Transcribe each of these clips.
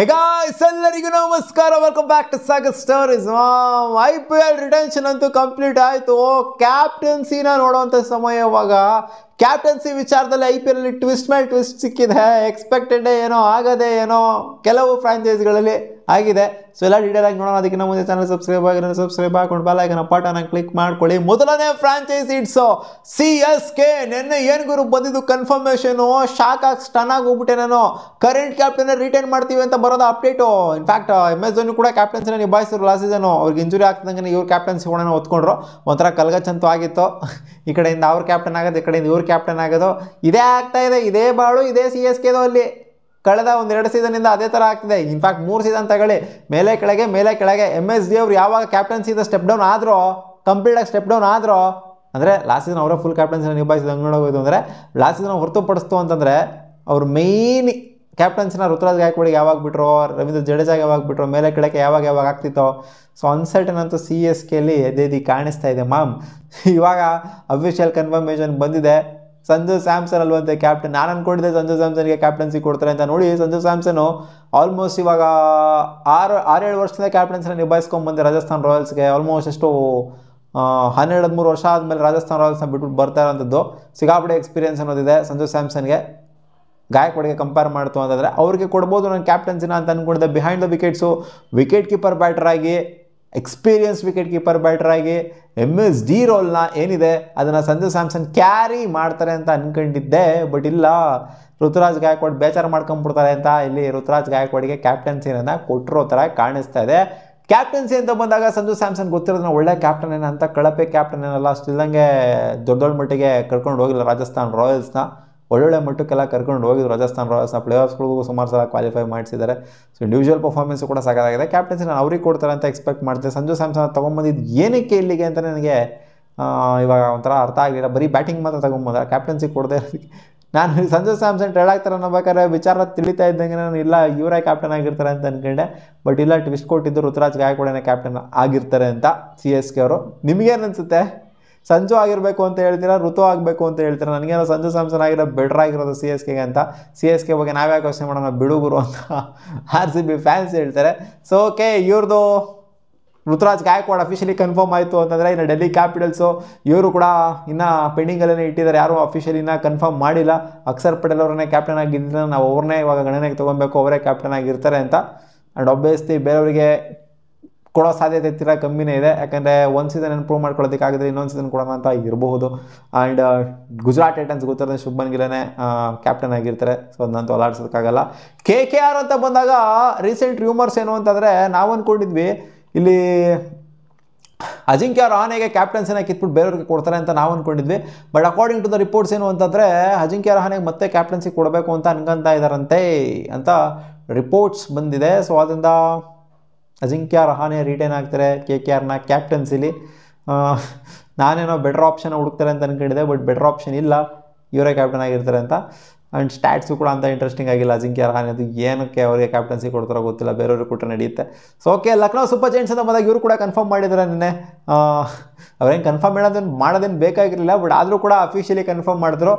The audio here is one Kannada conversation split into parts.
Hey guys, ಎಲ್ಲರಿಗೂ ನಮಸ್ಕಾರ. Welcome back to Sagar stories. IPL retention ಅಂತೂ ಕಂಪ್ಲೀಟ್ ಆಯಿತು. ಕ್ಯಾಪ್ಟನ್ಸಿನ ನೋಡುವಂಥ ಸಮಯವಾಗ ಕ್ಯಾಪ್ಟನ್ಸಿ ವಿಚಾರದಲ್ಲಿ IPL ಅಲ್ಲಿ ಟ್ವಿಸ್ಟ್ ಮೇಲೆ ಟ್ವಿಸ್ಟ್ ಸಿಕ್ಕಿದೆ. ಎಕ್ಸ್ಪೆಕ್ಟೆಡ್ ಏನೋ ಆಗದೆ ಏನೋ ಕೆಲವು ಫ್ರಾಂಚೈಸ್ಗಳಲ್ಲಿ ಆಗಿದೆ. ಸೊ ಎಲ್ಲ ಡೀಟೇಲ್ ಆಗಿ ನೋಡೋಣ. ಅದಕ್ಕಿಂತ ಮುಂದೆ ಚಾನಲ್ ಸಬ್ಸ್ಕ್ರೈಬ್ ಹಾಕೊಂಡು ಬೆಲ್ ಐಕಾನ್ ಬಟನ್ ಕ್ಲಿಕ್ ಮಾಡ್ಕೊಳ್ಳಿ. ಮೊದಲನೇ ಫ್ರಾಂಚೈಸಿ ಇಟ್ಸು CSK. ನಿನ್ನೆ ಏನು ಗುರು ಬಂದಿದ್ದು ಕನ್ಫರ್ಮೇಷನು, ಶಾಕ್ ಆಗಿ ಸ್ಟನ್ ಆಗಿ ಹೋಗ್ಬಿಟ್ಟೆ ನಾನು. ಕರೆಂಟ್ ಕ್ಯಾಪ್ಟನ್ ರಿಟೈನ್ ಮಾಡ್ತೀವಿ ಅಂತ ಬರೋದು ಅಪ್ಡೇಟು. ಇನ್ಫ್ಯಾಕ್ಟ್ MS ಧೋನಿ ಕೂಡ ಕ್ಯಾಪ್ಟನ್ಸಿನ ನಿಭಾಯಿಸಿದ್ರು ಲಾಸ್ಟ್ ಸೀಸನು. ಅವ್ರಿಗೆ ಇಂಜುರಿ ಆಗ್ತದಂಗೆ ಇವ್ರು ಕ್ಯಾಪ್ಟನ್ಸಿ ಹೊಣೆನ ಹೊತ್ಕೊಂಡ್ರು. ಒಂಥರ ಕಲ್ಗಚ್ಚಂತೂ ಆಗಿತ್ತು. ಈ ಕಡೆಯಿಂದ ಅವ್ರು ಕ್ಯಾಪ್ಟನ್ ಆಗೋದು, ಈ ಕಡೆಯಿಂದ ಇವ್ರು ಕ್ಯಾಪ್ಟನ್ ಆಗೋದು, ಇದೇ ಆಗ್ತಾ ಇದೆ. ಇದೇ ಬಾಳು ಇದೇ CSKದು ಅಲ್ಲಿ ಕಳೆದ ಒಂದೆರಡು ಸೀಸನಿಂದ ಅದೇ ಥರ ಆಗ್ತಿದೆ. ಇನ್ಫ್ಯಾಕ್ಟ್ 3 ಸೀಸನ್ ತಗೊಳ್ಳಿ, ಮೇಲೆ ಕೆಳಗೆ MSD ಅವ್ರು ಯಾವಾಗ ಕ್ಯಾಪ್ಟನ್ಸಿಯಿಂದ ಸ್ಟೆಪ್ ಡೌನ್ ಆದರೂ, ಕಂಪ್ಲೀಟಾಗಿ ಸ್ಟೆಪ್ ಡೌನ್ ಆದರೂ, ಅಂದರೆ ಲಾಸ್ಟ್ ಸೀಸನ್ ಅವರೇ ಫುಲ್ ಕ್ಯಾಪ್ಟನ್ಸಿನ ನಿಭಾಯಿಸಿದ ನೋಡೋದು. ಅಂದರೆ ಲಾಸ್ಟ್ ಸೀಸನ್ ಹೊರತುಪಡಿಸ್ತು ಅಂತಂದರೆ ಅವ್ರು ಮೇಯ್ನ್ ಕ್ಯಾಪ್ಟನ್ಸಿನ ಋತುರಾಜ್ ಗಾಯಕ್ವಾಡಿಗೆ ಯಾವಾಗ ಬಿಟ್ಟರು, ರವೀಂದ್ರ ಜಡೇಜಾಗೆ ಯಾವಾಗ ಬಿಟ್ಟರು, ಮೇಲೆ ಕೆಳಗೆ ಯಾವಾಗ ಆಗ್ತಿತ್ತೋ. ಸೊ ಅನ್ಸರ್ಟನ್ ಅಂತೂ CSKಲಿ ಎದ್ದೇದಿ ಕಾಣಿಸ್ತಾ ಇದೆ ಮಾಮ್. ಇವಾಗ ಅಫಿಷಿಯಲ್ ಕನ್ಫರ್ಮೇಷನ್ ಬಂದಿದೆ. ಸಂಜು ಸ್ಯಾಮ್ಸನ್ ಅಲ್ವಂತೆ ಕ್ಯಾಪ್ಟನ್. ನಾನು ಅಂದ್ಕೊಂಡಿದ್ದೆ ಸಂಜು ಸ್ಯಾಮ್ಸನ್ಗೆ ಕ್ಯಾಪ್ಟನ್ಸಿ ಕೊಡ್ತಾರೆ ಅಂತ. ನೋಡಿ, ಸಂಜು ಸ್ಯಾಮ್ಸನ್ನು ಆಲ್ಮೋಸ್ಟ್ ಇವಾಗ 6-7 ವರ್ಷದಿಂದ ಕ್ಯಾಪ್ಟನ್ಸಿನ ನಿಭಾಯಿಸ್ಕೊಂಡ್ಬಂದೆ ರಾಜಸ್ಥಾನ್ ರಾಯಲ್ಸ್ಗೆ. ಆಲ್ಮೋಸ್ಟ್ ಎಷ್ಟು 12-13 ವರ್ಷ ಆದಮೇಲೆ ರಾಜಸ್ಥಾನ್ ರಾಯಲ್ಸ್ನ ಬಿಟ್ಬಿಟ್ಟು ಬರ್ತಾ ಇರೋಂಥದ್ದು. ಸಿಕ್ಕಾಪಟ್ಟೆ ಎಕ್ಸ್ಪೀರಿಯನ್ಸ್ ಅನ್ನೋದಿದೆ ಸಂಜು ಸ್ಯಾಮ್ಸನ್ಗೆ. ಗಾಯಕ್ವಾಡಿಗೆ ಕಂಪೇರ್ ಮಾಡ್ತು ಅಂತಂದರೆ ಅವ್ರಿಗೆ ಕೊಡ್ಬೋದು ನಾನು ಕ್ಯಾಪ್ಟನ್ಸಿನ ಅಂತ ಅಂದ್ಕೊಂಡಿದ್ದೆ. Behind the wickets wicket keeper batter ಆಗಿ, ಎಕ್ಸ್ಪೀರಿಯನ್ಸ್ ವಿಕೆಟ್ ಕೀಪರ್ ಬ್ಯಾಟರ್ ಆಗಿ MSD ರೋಲ್ನ ಏನಿದೆ ಅದನ್ನು ಸಂಜು ಸ್ಯಾಮ್ಸನ್ ಕ್ಯಾರಿ ಮಾಡ್ತಾರೆ ಅಂತ ಅಂದ್ಕೊಂಡಿದ್ದೆ. ಬಟ್ ಇಲ್ಲ, ಋತುರಾಜ್ ಗಾಯಕ್ವಾಡ್ ಬೇಚಾರ ಮಾಡ್ಕೊಂಡ್ಬಿಡ್ತಾರೆ ಅಂತ ಇಲ್ಲಿ ಋತುರಾಜ್ ಗಾಯಕ್ವಾಡಿಗೆ ಕ್ಯಾಪ್ಟನ್ಸಿನ ಕೊಟ್ಟಿರೋ ಥರ ಕಾಣಿಸ್ತಾ ಇದೆ. ಕ್ಯಾಪ್ಟನ್ಸಿ ಅಂತ ಬಂದಾಗ ಸಂಜು ಸ್ಯಾಮ್ಸನ್ ಗೊತ್ತಿರೋದನ್ನ ಒಳ್ಳೆ ಕ್ಯಾಪ್ಟನ್ ಏನಂತ, ಕಳಪೆ ಕ್ಯಾಪ್ಟನ್ ಏನಲ್ಲ. ಅಷ್ಟಿಲ್ಲಂಗೆ ದೊಡ್ಡ ಮಟ್ಟಿಗೆ ಕರ್ಕೊಂಡು ಹೋಗಿಲ್ಲ ರಾಜಸ್ಥಾನ್ ರಾಯಲ್ಸ್ನ. ಒಳ್ಳೊಳ್ಳೆ ಮಟ್ಟಕ್ಕೆಲ್ಲ ಕರ್ಕೊಂಡು ಹೋಗಿದ್ರು ರಾಜಸ್ಥಾನ್ ರಾಯಲ್ಸ್ನ. ಪ್ಲೇಆಫ್ಸ್ಗಳಿಗೂ ಸುಮಾರು ಸಲ ಕ್ವಾಲಿಫೈ ಮಾಡಿಸಿದ್ದಾರೆ. ಸೊ ಇಂಡಿವಿಜುವಲ್ ಪರ್ಫಾರ್ಮೆನ್ಸು ಕೂಡ ಸಾಕಾಗಿದೆ. ಕ್ಯಾಪ್ಟನ್ಸಿ ನಾನು ಅವ್ರಿಗೆ ಕೊಡ್ತಾರೆ ಅಂತ ಎಕ್ಸ್ಪೆಕ್ಟ್ ಮಾಡ್ತೀನಿ. ಸಂಜು ಸ್ಯಾಮ್ಸನ್ ತೊಗೊಂಬಂದಿದ್ದು ಏನಕ್ಕೆ ಇಲ್ಲಿಗೆ ಅಂತ ನನಗೆ ಇವಾಗ ಒಂಥರ ಅರ್ಥ ಆಗಲಿಲ್ಲ. ಬರೀ ಬ್ಯಾಟಿಂಗ್ ಮಾತ್ರ ತೊಗೊಂಬಂದ್ರೆ ಕ್ಯಾಪ್ಟನ್ಸಿ ಕೊಡದೆ ಇರೋದಕ್ಕೆ ನಾನು ಸಂಜು ಸ್ಯಾಮ್ಸನ್ ಟ್ರೇಡ್ ಅನ್ನೋಬೇಕಾದ್ರೆ ವಿಚಾರ ತಿಳಿತಾ ಇದ್ದಂಗೆ ನಾನು ಇಲ್ಲ ಇವರೇ ಕ್ಯಾಪ್ಟನ್ ಆಗಿರ್ತಾರೆ ಅಂತ ಅಂದ್ಕೊಂಡೆ. ಬಟ್ ಇಲ್ಲ, ಟ್ವಿಸ್ಟ್ ಕೊಟ್ಟಿದ್ದು ಋತುರಾಜ್ ಗಾಯಕ್ವಾಡನೇ ಕ್ಯಾಪ್ಟನ್ ಆಗಿರ್ತಾರೆ ಅಂತ CSK ಅವರು. ನಿಮಗೇನು ಅನಿಸುತ್ತೆ? ಸಂಜು ಆಗಿರಬೇಕು ಅಂತ ಹೇಳ್ತೀರಾ, ಋತು ಆಗಬೇಕು ಅಂತ ಹೇಳ್ತೀರಾ? ನನಗೇನೋ ಸಂಜು ಸ್ಯಾಮ್ಸನ್ ಆಗಿರೋ ಬೆಟರ್ ಆಗಿರೋದು CSKಗೆ ಅಂತ. CSK ಬಗ್ಗೆ ನಾವ್ಯಾಕೆ ಯೋಚನೆ ಮಾಡೋಣ ಬಿಡುಗರು ಅಂತ RCB ಫ್ಯಾನ್ಸ್ ಹೇಳ್ತಾರೆ. ಸೊ ಓಕೆ, ಇವ್ರದ್ದು ಋತುರಾಜ್ ಗಾಯಕ್ವಾಡ್ ಅಫಿಷಿಯಲಿ ಕನ್ಫರ್ಮ್ ಆಯಿತು ಅಂತಂದರೆ ಇನ್ನು ಡೆಲ್ಲಿ ಕ್ಯಾಪಿಟಲ್ಸು ಇವರು ಕೂಡ ಇನ್ನೂ ಪೆಂಡಿಂಗಲ್ಲೇ ಇಟ್ಟಿದ್ದಾರೆ. ಯಾರೂ ಅಫಿಷಿಯಲಿ ಇನ್ನೂ ಕನ್ಫರ್ಮ್ ಮಾಡಿಲ್ಲ. ಅಕ್ಷರ್ ಪಟೇಲ್ ಅವ್ರನ್ನೇ ಕ್ಯಾಪ್ಟನ್ ಆಗಿದ್ದರೆ ನಾವು ಅವ್ರನ್ನೇ ಇವಾಗ ಗಣನೆಗೆ ತೊಗೊಬೇಕು, ಅವರೇ ಕ್ಯಾಪ್ಟನ್ ಆಗಿರ್ತಾರೆ ಅಂತ. ಆ್ಯಂಡ್ ಆಬ್ವಿಯಸ್ಲಿ ಬೇರೆಯವರಿಗೆ ಕೊಡೋ ಸಾಧ್ಯತೆ ತೀರಾ ಕಮ್ಮಿನೇ ಇದೆ. ಯಾಕಂದರೆ ಒಂದು ಸೀಸನ್ ಇಂಪ್ರೂವ್ ಮಾಡ್ಕೊಳ್ಳೋದಕ್ಕಾಗಿದ್ರೆ ಇನ್ನೊಂದು ಸೀಸನ್ ಕೊಡೋಣ ಅಂತ ಇರಬಹುದು. ಆ್ಯಂಡ್ ಗುಜರಾತ್ ಟೈಟನ್ಸ್ ಗೊತ್ತಿರೋದು ಶುಭ್ಮನ್ ಗಿಲ್ನೇ ಕ್ಯಾಪ್ಟನ್ ಆಗಿರ್ತಾರೆ. ಸೊ ಅದನ್ನಂತೂ ಅಲಾಡ್ಸೋಕ್ಕಾಗಲ್ಲ. KKR ಅಂತ ಬಂದಾಗ ರೀಸೆಂಟ್ ರೂಮರ್ಸ್ ಏನು ಅಂತಂದರೆ, ನಾವು ಅಂದ್ಕೊಂಡಿದ್ವಿ ಇಲ್ಲಿ ಅಜಿಂಕ್ಯ ರಹಾನೆಗೆ ಕ್ಯಾಪ್ಟನ್ಸಿನ ಕಿತ್ಬಿಟ್ಟು ಬೇರೆಯವ್ರಿಗೆ ಕೊಡ್ತಾರೆ ಅಂತ ನಾವು ಅಂದ್ಕೊಂಡಿದ್ವಿ. But according to the reports ಏನು ಅಂತಂದರೆ ಅಜಿಂಕ್ಯ ರಹಾನೆಗೆ ಮತ್ತೆ ಕ್ಯಾಪ್ಟನ್ಸಿ ಕೊಡಬೇಕು ಅಂತ ಅನ್ಕೊಂತ ಇದ್ದಾರಂತೆ ಅಂತ ರಿಪೋರ್ಟ್ಸ್ ಬಂದಿದೆ. ಸೊ ಅದರಿಂದ ಅಜಿಂಕ್ಯ ರಹಾನೆ ರಿಟೈನ್ ಆಗ್ತಾರೆ KKRನ ಕ್ಯಾಪ್ಟನ್ಸಿಲಿ. ನಾನೇನೋ ಬೆಟರ್ ಆಪ್ಷನ್ ಹುಡುಕ್ತಾರೆ ಅಂತ ಅಂದ್ಕೊಂಡಿದ್ದೆ. ಬಟ್ ಬೆಟರ್ ಆಪ್ಷನ್ ಇಲ್ಲ, ಇವರೇ ಕ್ಯಾಪ್ಟನ್ ಆಗಿರ್ತಾರೆ ಅಂತ. ಆ್ಯಂಡ್ ಸ್ಟ್ಯಾಟ್ಸು ಕೂಡ ಅಂತ ಇಂಟ್ರೆಸ್ಟಿಂಗ್ ಆಗಿಲ್ಲ ಅಜಿಂಕ್ಯ ರಹಾನೆ. ಅದು ಏನಕ್ಕೆ ಅವರಿಗೆ ಕ್ಯಾಪ್ಟನ್ಸಿ ಕೊಡ್ತಾರೋ ಗೊತ್ತಿಲ್ಲ, ಬೇರೆಯವ್ರಿಗೆ ಕೊಟ್ಟರೆ ನಡೆಯುತ್ತೆ. So okay, Lucknow super Giants ಅಂತ ಬಂದಾಗ ಇವರು ಕೂಡ ಕನ್ಫರ್ಮ್ ಮಾಡಿದ್ದಾರೆ ನಿನ್ನೆ. ಅವ್ರೇನು ಕನ್ಫರ್ಮ್ ಮಾಡೋದೇನು ಬೇಕಾಗಿರಲಿಲ್ಲ. ಬಟ್ ಆದರೂ ಕೂಡ ಅಫಿಷಿಯಲಿ ಕನ್ಫರ್ಮ್ ಮಾಡಿದ್ರು.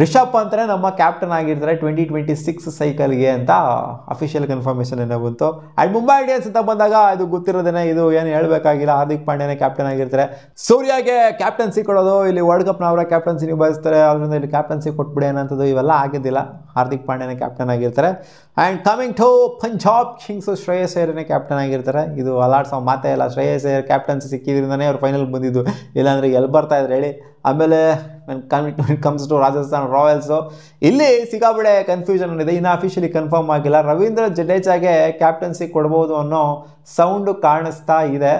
ರಿಷಬ್ ಪಂತ್ರೆ ನಮ್ಮ ಕ್ಯಾಪ್ಟನ್ ಆಗಿರ್ತಾರೆ 2026 ಸೈಕಲ್ಗೆ ಅಂತ ಅಫಿಷಿಯಲ್ ಕನ್ಫರ್ಮೇಷನ್ ಏನೋ ಬಂತು. ಆ್ಯಂಡ್ ಮುಂಬೈ ಇಂಡಿಯನ್ಸ್ ಅಂತ ಬಂದಾಗ ಇದು ಗೊತ್ತಿರೋದೇನೆ, ಇದು ಏನು ಹೇಳಬೇಕಾಗಿಲ್ಲ. ಹಾರ್ದಿಕ್ ಪಾಂಡ್ಯನೇ ಕ್ಯಾಪ್ಟನ್ ಆಗಿರ್ತಾರೆ. ಸೂರ್ಯಗೆ ಕ್ಯಾಪ್ಟನ್ಸಿ ಕೊಡೋದು, ಇಲ್ಲಿ ವರ್ಲ್ಡ್ ಕಪ್ನ ಅವರ ಕ್ಯಾಪ್ಟನ್ಸಿ ನಿಭಾಯಿಸ್ತಾರೆ. ಅದರಿಂದ ಇಲ್ಲಿ ಕ್ಯಾಪ್ಟನ್ಸಿ ಕೊಟ್ಬಿಡಿ ಅನ್ನೋಂಥದ್ದು ಇವೆಲ್ಲ ಆಗಿದ್ದಿಲ್ಲ. ಹಾರ್ದಿಕ್ ಪಾಂಡ್ಯನೇ ಕ್ಯಾಪ್ಟನ್ ಆಗಿರ್ತಾರೆ. And coming to Punjab Kings Shreyas ಅಯ್ಯರ್ನೇ ಕ್ಯಾಪ್ಟನ್ ಆಗಿರ್ತಾರೆ. ಇದು ಅಲಾಡ್ಸೋ ಮಾತೇ ಇಲ್ಲ. ಶ್ರೇಯಸ್ ಅಯ್ಯರ್ ಕ್ಯಾಪ್ಟನ್ಸಿ ಸಿಕ್ಕಿದ್ರಿಂದನೇ ಅವ್ರು ಫೈನಲ್ ಬಂದಿದ್ದು, ಇಲ್ಲಾಂದರೆ ಎಲ್ಲಿ ಬರ್ತಾಯಿದ್ರು ಹೇಳಿ. ಆಮೇಲೆ ಕಮ್ಸ್ ಟು ರಾಜಸ್ಥಾನ್ ರಾಯಲ್ಸು, ಇಲ್ಲಿ ಸಿಕ್ಕಾಪಟ್ಟೆ ಕನ್ಫ್ಯೂಷನ್ ಇದೆ. ಇನ್ನೂ ಅಫಿಷಿಯಲಿ ಕನ್ಫರ್ಮ್ ಆಗಿಲ್ಲ. ರವೀಂದ್ರ ಜಡೇಜಾಗೆ ಕ್ಯಾಪ್ಟನ್ಸಿ ಕೊಡ್ಬೋದು ಅನ್ನೋ ಸೌಂಡು ಕಾಣಿಸ್ತಾ ಇದೆ.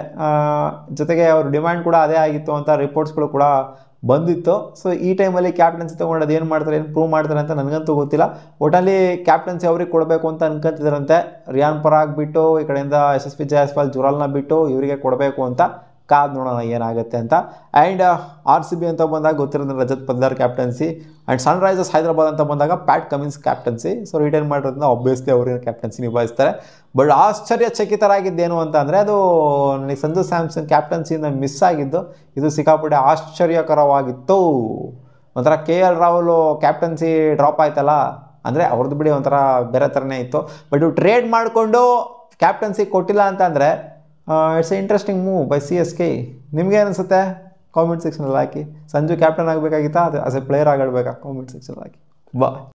ಜೊತೆಗೆ ಅವ್ರ ಡಿಮ್ಯಾಂಡ್ ಕೂಡ ಅದೇ ಆಗಿತ್ತು ಅಂತ ರಿಪೋರ್ಟ್ಸ್ಗಳು ಕೂಡ ಬಂದಿತ್ತು. ಸೊ ಈ ಟೈಮಲ್ಲಿ ಕ್ಯಾಪ್ಟನ್ಸಿ ತೊಗೊಂಡು ಏನು ಮಾಡ್ತಾರೆ, ಏನು ಪ್ರೂವ್ ಮಾಡ್ತಾರೆ ಅಂತ ನನಗಂತೂ ಗೊತ್ತಿಲ್ಲ. ಒಟ್ಟಲ್ಲಿ ಕ್ಯಾಪ್ಟನ್ಸಿ ಅವ್ರಿಗೆ ಕೊಡಬೇಕು ಅಂತ ಅನ್ಕೊಂತಿದ್ದಾರಂತೆ. ರಿಯಾನ್ ಪರಾಗ್ ಬಿಟ್ಟು, ಈ ಕಡೆಯಿಂದ SSV ಜೈಸ್ವಾಲ್ ಜುರಾಲ್ನ ಬಿಟ್ಟು ಇವರಿಗೆ ಕೊಡಬೇಕು ಅಂತ ಕಾದು ನೋಡೋಣ ಏನಾಗುತ್ತೆ ಅಂತ. ಆ್ಯಂಡ್ RCB ಅಂತ ಬಂದಾಗ ಗೊತ್ತಿರೋದು Rajat Patidar captaincy. And Sunrisers Hyderabad ಅಂತ ಬಂದಾಗ Pat Cummins captaincy. So retain ಮಾಡಿರೋದ್ರಿಂದ ಆಬ್ವಿಯಸ್ಲಿ ಅವ್ರಿಗೆ ಕ್ಯಾಪ್ಟನ್ಸಿ ನಿಭಾಯಿಸ್ತಾರೆ. ಬಟ್ ಆಶ್ಚರ್ಯಚಕಿತರಾಗಿದ್ದೇನು ಅಂತ ಅಂದರೆ, ಅದು ನನಗೆ ಸಂಜು ಸ್ಯಾಮ್ಸನ್ ಕ್ಯಾಪ್ಟನ್ಸಿಯಿಂದ ಮಿಸ್ ಆಗಿದ್ದು ಇದು ಸಿಕ್ಕಾಪಟ್ಟೆ ಆಶ್ಚರ್ಯಕರವಾಗಿತ್ತು. ಒಂಥರ KL ರಾಹುಲ್ ಕ್ಯಾಪ್ಟನ್ಸಿ ಡ್ರಾಪ್ ಆಯ್ತಲ್ಲ, ಅಂದರೆ ಅವ್ರದ್ದು ಬಿಡಿ ಒಂಥರ ಬೇರೆ ಥರನೇ ಇತ್ತು. ಬಟ್ ಇವು ಟ್ರೇಡ್ ಮಾಡಿಕೊಂಡು ಕ್ಯಾಪ್ಟನ್ಸಿ ಕೊಟ್ಟಿಲ್ಲ ಅಂತಂದರೆ it's A interesting move by CSK. ನಿಮಗೆ ಅನಿಸುತ್ತೆ? ಕಾಮೆಂಟ್ ಸೆಕ್ಷನಲ್ಲಿ ಹಾಕಿ. ಸಂಜು ಕ್ಯಾಪ್ಟನ್ ಆಗಬೇಕಾಗಿತ್ತಾ ಅದು ಆಸ್ ಎ ಪ್ಲೇಯರ್ ಆಗಾಡಬೇಕಾ? ಕಾಮೆಂಟ್ ಸೆಕ್ಷನಲ್ಲಿ ಹಾಕಿ. ಬಾ.